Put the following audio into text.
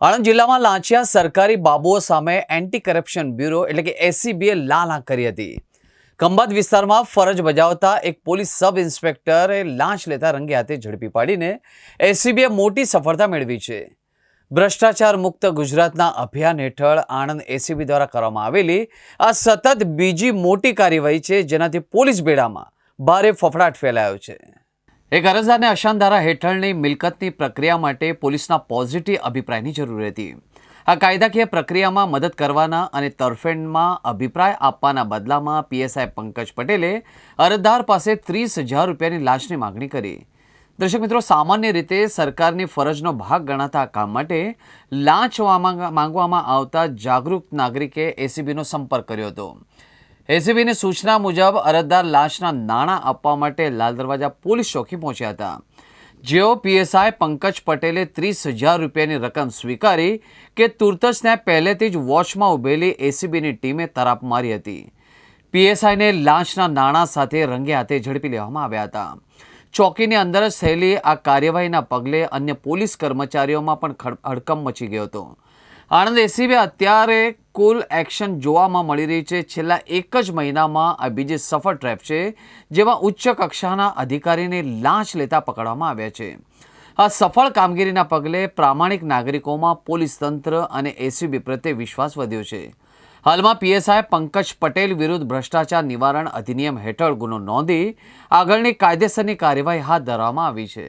આણંદ જિલ્લામાં લાંચિયા સરકારી બાબુઓ સામે એન્ટી કરપ્શન બ્યુરો એટલે કે એસીબીએ લાલ આંખ કરી હતી। ખંભાત વિસ્તારમાં ફરજ બજાવતા એક પોલીસ સબ ઇન્સ્પેક્ટરે લાંચ લેતા રંગે હાથે ઝડપી પાડીને એસીબીએ મોટી સફળતા મેળવી છે। ભ્રષ્ટાચાર મુક્ત ગુજરાતના અભિયાન હેઠળ આણંદ એસીબી દ્વારા કરવામાં આવેલી આ સતત બીજી મોટી કાર્યવાહી છે, જેનાથી પોલીસ બેડામાં ભારે ફફડાટ ફેલાયો છે। એક અરજદારને અશાંતધારા હેઠળની મિલકતની પ્રક્રિયા માટે પોલીસના પોઝિટિવ અભિપ્રાયની જરૂર હતી। આ કાયદાકીય પ્રક્રિયામાં મદદ કરવાના અને તરફેણમાં અભિપ્રાય આપવાના બદલામાં પીએસઆઈ પંકજ પટેલે અરજદાર પાસે 30,000 રૂપિયાની લાંચની માગણી કરી। દર્શક મિત્રો, સામાન્ય રીતે સરકારની ફરજનો ભાગ ગણાતા આ કામ માટે લાંચ માંગવામાં આવતા જાગૃત નાગરિકે એસીબીનો સંપર્ક કર્યો હતો। એસીબીની સૂચના મુજબ અરજદાર લાંચના નાણાં આપવા માટે લાલ દરવાજા પોલીસ ચોકી પહોંચ્યા હતા, જેઓ પીએસઆઈ પંકજ પટેલે 30,000 રૂપિયાની રકમ સ્વીકારી કે તુરત જ ત્યાં પહેલેથી જ વોચમાં ઊભેલી એસીબીની ટીમે તરાપ મારી હતી। પીએસઆઈને લાંચના નાણાં સાથે રંગે હાથે ઝડપી લેવામાં આવ્યા હતા। ચોકીની અંદર જ થયેલી આ કાર્યવાહીના પગલે અન્ય પોલીસ કર્મચારીઓમાં પણ હડકંપ મચી ગયો હતો। આણંદ એસીબી અત્યારે કુલ એક્શન જોવામાં મળી રહી છે। છેલ્લા એક જ મહિનામાં આ બીજી સફળ ટ્રેપ છે, જેમાં ઉચ્ચ કક્ષાના અધિકારીને લાંચ લેતા પકડવામાં આવ્યા છે। આ સફળ કામગીરીના પગલે પ્રામાણિક નાગરિકોમાં પોલીસ તંત્ર અને એસીબી પ્રત્યે વિશ્વાસ વધ્યો છે। હાલમાં પીએસઆઈ પંકજ પટેલ વિરુદ્ધ ભ્રષ્ટાચાર નિવારણ અધિનિયમ હેઠળ ગુનો નોંધી આગળની કાયદેસરની કાર્યવાહી હાથ ધરવામાં આવી છે।